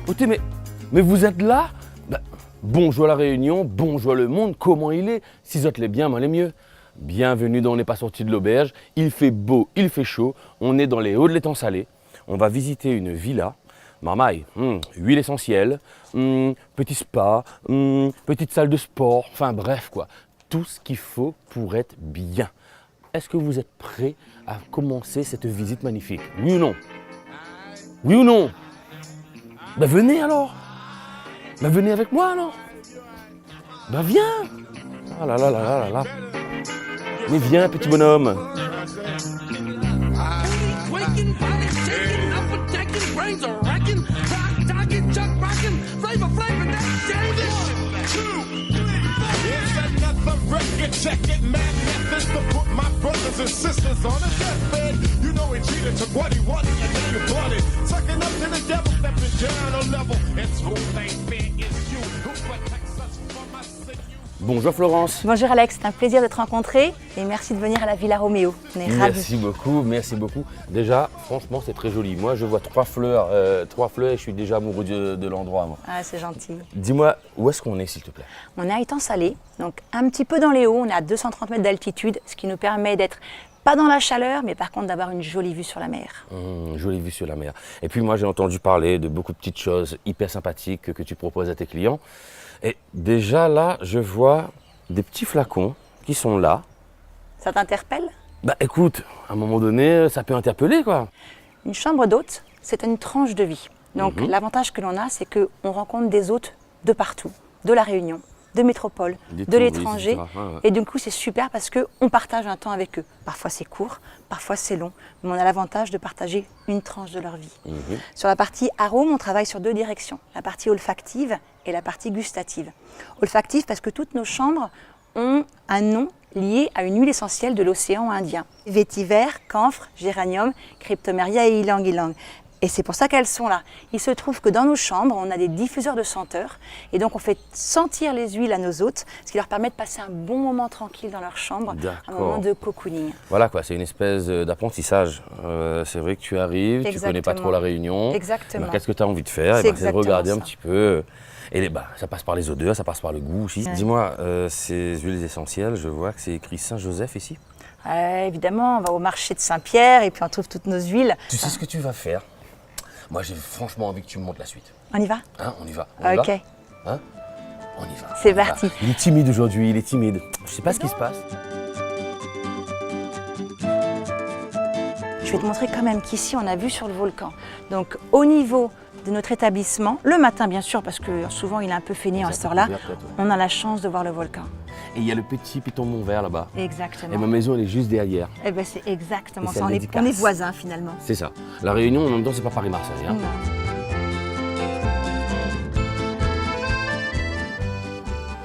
Écoutez, mais vous êtes là? Bonjour la Réunion, bonjour le monde, comment il est? Si vous êtes les bien, moi les mieux. Bienvenue dans On n'est pas sorti de l'auberge. Il fait beau, il fait chaud. On est dans les hauts de l'étang salé. On va visiter une villa. Marmaille, huile essentielle, petit spa, petite salle de sport, enfin bref quoi. Tout ce qu'il faut pour être bien. Est-ce que vous êtes prêts à commencer cette visite magnifique? Oui ou non? Oui ou non? Ben venez alors. Ben venez avec moi alors. Ben viens. Ah là là là là là là. Mais viens petit bonhomme. Check it, man, methods to put my brothers and sisters on a deathbed. You know he cheated, took what he wanted, and then you bought it. Sucking up to the devil, stepping down a level. It's who they fear is you, who protects us from us and you. Bonjour Florence. Bonjour Alex, c'est un plaisir de te rencontrer et merci de venir à la Villa Roméo. On est ravis. Merci beaucoup, merci beaucoup. Déjà, franchement, c'est très joli. Moi, je vois trois fleurs et je suis déjà amoureux de l'endroit. Moi. Ah, c'est gentil. Dis-moi, où est-ce qu'on est, s'il te plaît? On est à Étang Salé, donc un petit peu dans les hauts, on est à 230 mètres d'altitude, ce qui nous permet d'être pas dans la chaleur, mais par contre d'avoir une jolie vue sur la mer. Jolie vue sur la mer. Et puis moi, j'ai entendu parler de beaucoup de petites choses hyper sympathiques que tu proposes à tes clients. Et déjà là, je vois des petits flacons qui sont là. Ça t'interpelle? Bah écoute, à un moment donné, ça peut interpeller quoi. Une chambre d'hôte, c'est une tranche de vie. Donc l'avantage que l'on a, c'est qu'on rencontre des hôtes de partout, de la Réunion, de métropole, de l'étranger. Et du coup, c'est super parce qu'on partage un temps avec eux. Parfois c'est court, parfois c'est long, mais on a l'avantage de partager une tranche de leur vie. Sur la partie arôme, on travaille sur deux directions, la partie olfactive et la partie gustative. Olfactive parce que toutes nos chambres ont un nom lié à une huile essentielle de l'océan Indien. Vétiver, camphre, géranium, cryptomeria et ylang-ylang. Et c'est pour ça qu'elles sont là. Il se trouve que dans nos chambres, on a des diffuseurs de senteurs. Et donc, on fait sentir les huiles à nos hôtes, ce qui leur permet de passer un bon moment tranquille dans leur chambre, un moment de cocooning. Voilà quoi, c'est une espèce d'apprentissage. C'est vrai que tu arrives, tu connais pas trop la Réunion. Exactement. Qu'est-ce que tu as envie de faire? C'est de regarder un petit peu. Et ça passe par les odeurs, ça passe par le goût aussi. Ouais. Dis-moi, ces huiles essentielles, je vois que c'est écrit Saint-Joseph ici. Évidemment, on va au marché de Saint-Pierre et puis on trouve toutes nos huiles. Tu sais ce que tu vas faire? Moi, j'ai franchement envie que tu me montres la suite. On y va? Hein, on y va. Ok. Hein? On y va. C'est parti. Il est timide aujourd'hui, il est timide. Je sais pas ce qui se passe. Je vais te montrer quand même qu'ici, on a vue sur le volcan. Donc, au niveau de notre établissement, le matin bien sûr, parce que souvent il est un peu fainéant à cette heure-là, on a la chance de voir le volcan. Et il y a le petit piton Mont-Vert là-bas. Exactement. Et ma maison, elle est juste derrière. Eh bien, c'est exactement ça. On est voisins finalement. C'est ça. La Réunion, en même temps, c'est pas Paris-Marseille. Hein.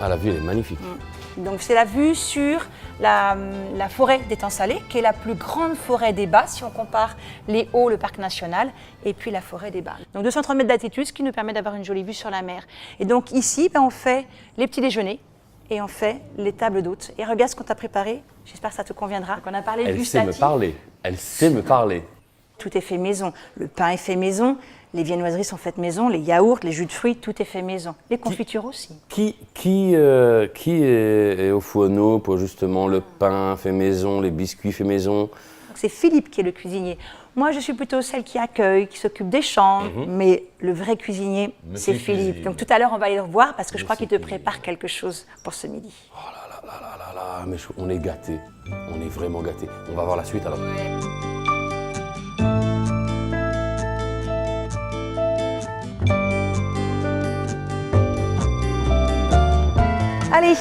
Ah, la vue, elle est magnifique. Donc, c'est la vue sur la forêt d'Étang Salé, qui est la plus grande forêt des Bas, si on compare les Hauts, le parc national, et puis la forêt des Bas. Donc, 230 mètres d'altitude, ce qui nous permet d'avoir une jolie vue sur la mer. Et donc, ici, on fait les petits déjeuners. Et on fait les tables d'hôtes. Et regarde ce qu'on t'a préparé. J'espère que ça te conviendra. Donc on a parlé Elle gustatif. sait me parler. Elle sait me parler. Tout est fait maison. Le pain est fait maison. Les viennoiseries sont faites maison. Les yaourts, les jus de fruits, tout est fait maison. Les confitures aussi. Qui est au fourneau pour justement le pain fait maison, les biscuits fait maison? C'est Philippe qui est le cuisinier. Moi, je suis plutôt celle qui accueille, qui s'occupe des chambres, mais le vrai cuisinier, c'est Philippe. Donc tout à l'heure, on va aller le revoir parce que je crois qu'il te prépare quelque chose pour ce midi. Oh là là là là là, mais on est gâtés. On est vraiment gâtés. On va voir la suite alors. Allez,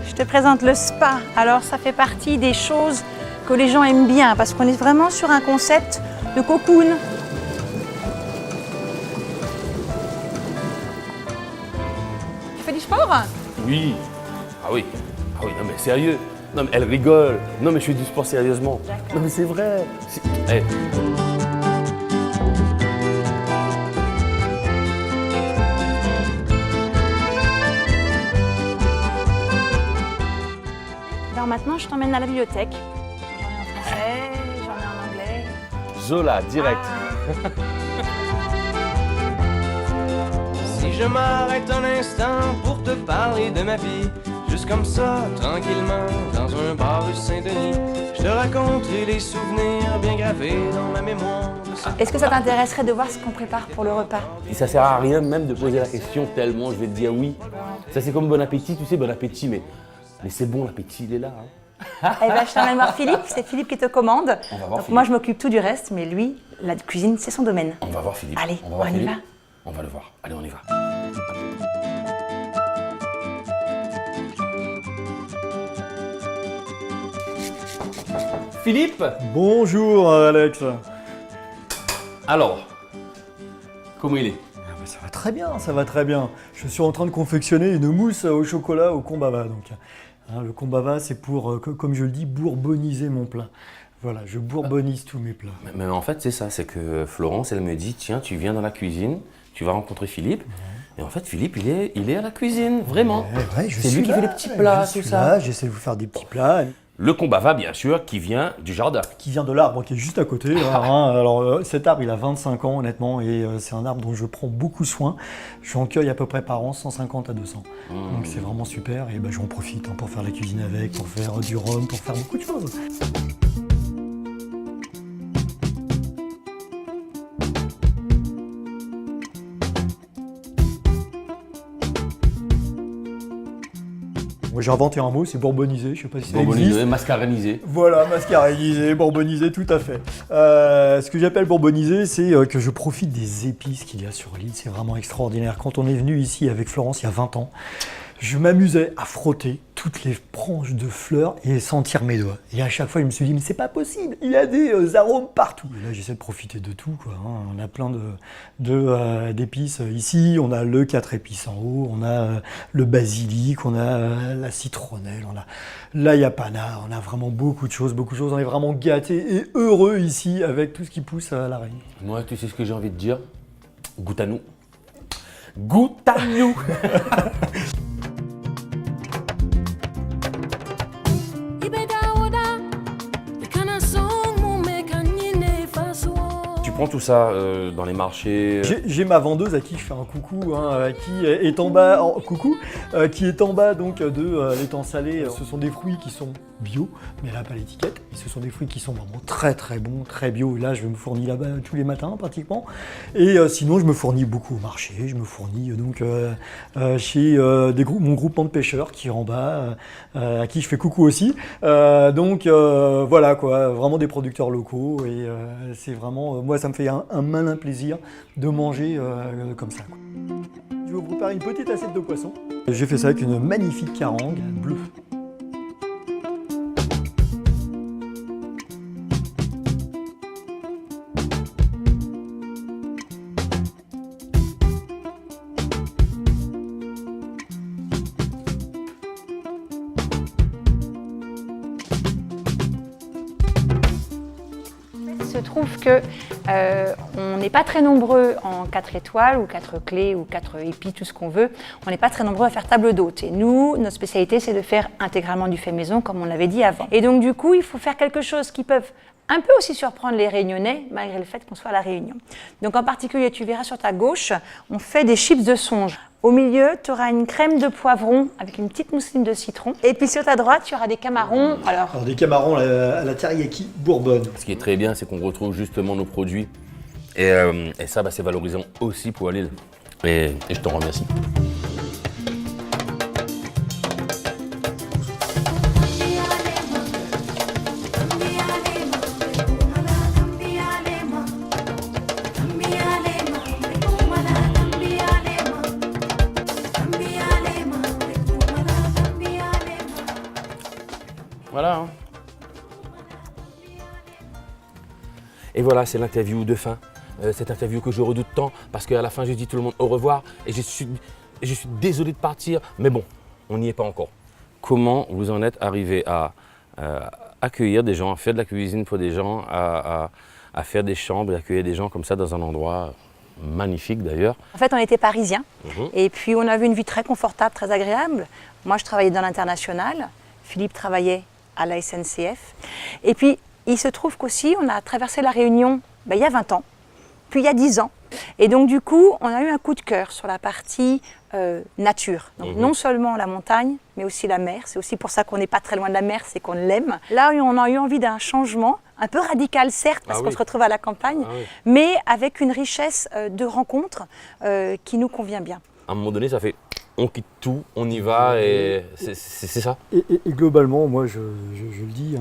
je te présente le spa. Alors, ça fait partie des choses que les gens aiment bien parce qu'on est vraiment sur un concept de cocoon. Tu fais du sport? Oui. Ah oui. Ah oui, non mais sérieux. Non mais elle rigole. Non mais je fais du sport sérieusement. Non mais c'est vrai. Hey. Alors maintenant, je t'emmène à la bibliothèque. J'en ai en français, j'en ai en anglais. Zola, direct. je m'arrête un instant pour te parler de ma vie. Juste comme ça, tranquillement, dans un bar rue Saint-Denis, je te raconterai des souvenirs bien gravés dans ma mémoire. Est-ce que ça t'intéresserait de voir ce qu'on prépare pour le repas? Et ça sert à rien même de poser la question tellement je vais te dire oui. Ça c'est comme bon appétit, tu sais, bon appétit, mais c'est bon, l'appétit il est là. Hein. Eh ben, je t'emmène voir Philippe, c'est Philippe qui te commande. On va voir Philippe. Moi je m'occupe tout du reste, mais lui, la cuisine c'est son domaine. On va voir Philippe. Allez, on va voir on y Philippe. va. On va le voir. Allez, on y va. Philippe, Bonjour Alex. alors, comment il est? Ah bah, ça va très bien, ça va très bien. Je suis en train de confectionner une mousse au chocolat au kombava. Donc, hein, le kombava, c'est pour, comme je le dis, bourboniser mon plat. Voilà, je bourbonise tous mes plats. Mais en fait, c'est ça, c'est que Florence, elle me dit, tiens, tu viens dans la cuisine, tu vas rencontrer Philippe. Et en fait, Philippe, il est à la cuisine, vraiment. Ouais, c'est lui qui fait les petits plats, tout ça. J'essaie de vous faire des petits plats. Le kombava, bien sûr, qui vient du jardin. Qui vient de l'arbre qui est juste à côté. Là, hein. Alors, cet arbre, il a 25 ans, honnêtement, et c'est un arbre dont je prends beaucoup soin. J'en cueille à peu près par an, 150 à 200. Donc, c'est vraiment super, et ben, j'en profite hein, pour faire la cuisine avec, pour faire du rhum, pour faire beaucoup de choses. Moi, j'ai inventé un mot, c'est bourboniser, je sais pas si ça Bourbonisé, existe. mascaranisé. Voilà, mascaranisé, bourboniser, tout à fait. Ce que j'appelle bourboniser, c'est que je profite des épices qu'il y a sur l'île, c'est vraiment extraordinaire. Quand on est venu ici avec Florence il y a 20 ans, je m'amusais à frotter toutes les branches de fleurs et sentir mes doigts. Et à chaque fois, je me suis dit, mais c'est pas possible, il y a des arômes partout. Et là, j'essaie de profiter de tout, quoi. Hein. On a plein d'épices ici, on a le 4 épices en haut, on a le basilic, on a la citronnelle, on a l'ayapana, on a vraiment beaucoup de choses. On est vraiment gâtés et heureux ici avec tout ce qui pousse à la Réunion. Moi, tu sais ce que j'ai envie de dire? Goûte à nous. Goûte à nous. Tu prends tout ça dans les marchés. J'ai ma vendeuse à qui je fais un coucou, hein, qui est en bas, qui est en bas donc de l'étang salé. Ce sont des fruits qui sont bio, mais elle n'a pas l'étiquette. Et ce sont des fruits qui sont vraiment très très bons, très bio. Et là, je me fournis là-bas tous les matins pratiquement. Et sinon, je me fournis beaucoup au marché. Je me fournis donc chez mon groupement de pêcheurs qui est en bas, à qui je fais coucou aussi. Voilà quoi, vraiment des producteurs locaux. Et c'est vraiment, moi, ça me fait un malin plaisir de manger comme ça, quoi. Je vais vous préparer une petite assiette de poisson. J'ai fait ça avec une magnifique carangue bleue. Il se trouve que on n'est pas très nombreux en 4 étoiles ou 4 clés ou 4 épis, tout ce qu'on veut. On n'est pas très nombreux à faire table d'hôte. Et nous, notre spécialité, c'est de faire intégralement du fait maison, comme on l'avait dit avant. Et donc du coup, il faut faire quelque chose qui peut un peu aussi surprendre les Réunionnais, malgré le fait qu'on soit à La Réunion. Donc en particulier, tu verras sur ta gauche, on fait des chips de songe. Au milieu, tu auras une crème de poivron avec une petite mousseline de citron. Et puis sur ta droite, tu auras des camarons. Alors des camarons à la teriyaki bourbonne. Ce qui est très bien, c'est qu'on retrouve justement nos produits. Et ça, c'est valorisant aussi pour l'île. Et je t'en remercie. Voilà. Hein. Et voilà, c'est l'interview de fin. Cette interview que je redoute tant parce qu'à la fin, je dis tout le monde au revoir et je suis désolé de partir. Mais bon, on n'y est pas encore. Comment vous en êtes arrivé à accueillir des gens, à faire de la cuisine pour des gens, à faire des chambres et accueillir des gens comme ça dans un endroit magnifique d'ailleurs? en fait, on était parisiens et puis on avait une vie très confortable, très agréable. Moi, je travaillais dans l'international. Philippe travaillait à la SNCF. Et puis, il se trouve qu'aussi, on a traversé la Réunion il y a 20 ans, puis il y a 10 ans, Et donc du coup, on a eu un coup de cœur sur la partie nature. Donc non seulement la montagne, mais aussi la mer. C'est aussi pour ça qu'on n'est pas très loin de la mer, c'est qu'on l'aime. Là, on a eu envie d'un changement, un peu radical certes, parce qu'on se retrouve à la campagne, mais avec une richesse de rencontres qui nous convient bien. À un moment donné, ça fait on quitte tout, on y va et c'est ça. Et globalement, moi je le dis,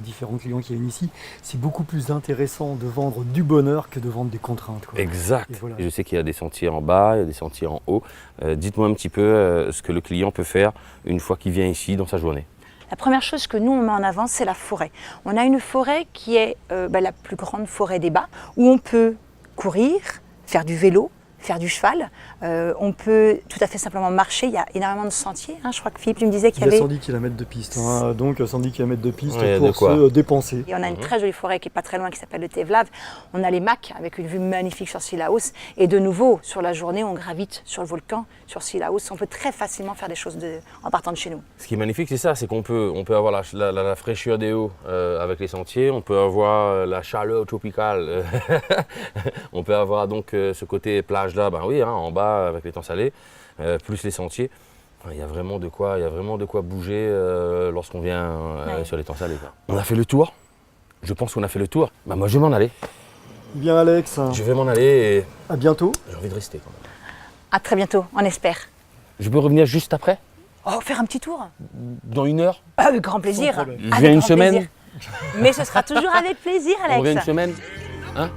différents clients qui viennent ici, c'est beaucoup plus intéressant de vendre du bonheur que de vendre des contraintes, quoi. Exact. Et voilà. Je sais qu'il y a des sentiers en bas, il y a des sentiers en haut. Dites-moi un petit peu ce que le client peut faire une fois qu'il vient ici dans sa journée. La première chose que nous, on met en avant, c'est la forêt. On a une forêt qui est la plus grande forêt des Bas, où on peut courir, faire du vélo, faire du cheval. On peut tout à fait simplement marcher. Il y a énormément de sentiers. Je crois que Philippe, tu me disais qu'il y avait... Il y a 110 km de piste, donc 110 km de piste Ouais, pour se dépenser. Et on a une très jolie forêt qui est pas très loin, qui s'appelle le Tevlav. On a les Macs avec une vue magnifique sur Sillaos. Et de nouveau, sur la journée, on gravite sur le volcan, sur Sillaos. On peut très facilement faire des choses en partant de chez nous. Ce qui est magnifique, c'est ça, c'est qu'on peut avoir la fraîcheur des hauts avec les sentiers, on peut avoir la chaleur tropicale, on peut avoir donc ce côté plage-là, en bas avec les temps salés, plus les sentiers. Il y a vraiment de quoi bouger lorsqu'on vient sur les temps salés, quoi. On a fait le tour. Je pense qu'on a fait le tour. Moi, je vais m'en aller. Bien Alex, Je vais m'en aller et à bientôt. j'ai envie de rester quand même. À très bientôt, on espère. Je peux revenir juste après, Oh, faire un petit tour? dans 1 heure. Avec grand plaisir. Sans problème. Je Avec viens une grand semaine. plaisir. Mais ce sera toujours avec plaisir, On revient une Alex. semaine. Hein?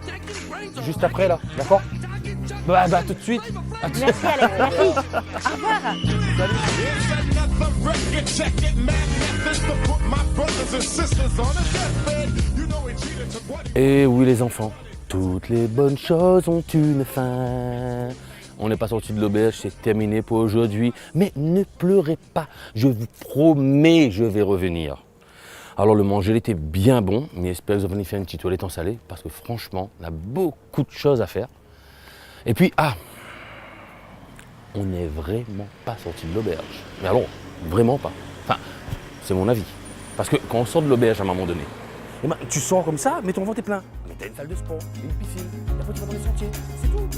Juste après là, d'accord? Tout de suite. Merci, Alex. Merci. Au revoir. It's another record, check it, man. Methods to put my brothers and sisters on a deathbed. You know it cheated to what Et oui les enfants, toutes les bonnes choses ont une fin. On n'est pas sorti de l'auberge, c'est terminé pour aujourd'hui. Mais ne pleurez pas, je vous promets, je vais revenir. Alors le manger il était bien bon, mais j'espère que vous allez faire une petite toilette en salé, parce que franchement, on a beaucoup de choses à faire. Et puis, on n'est vraiment pas sorti de l'auberge. Mais alors, vraiment pas. Enfin, c'est mon avis. Parce que quand on sort de l'auberge à un moment donné, tu sors comme ça, mais ton ventre est plein. Mais t'as une salle de sport, une piscine, et après tu vas dans les sentiers, c'est tout.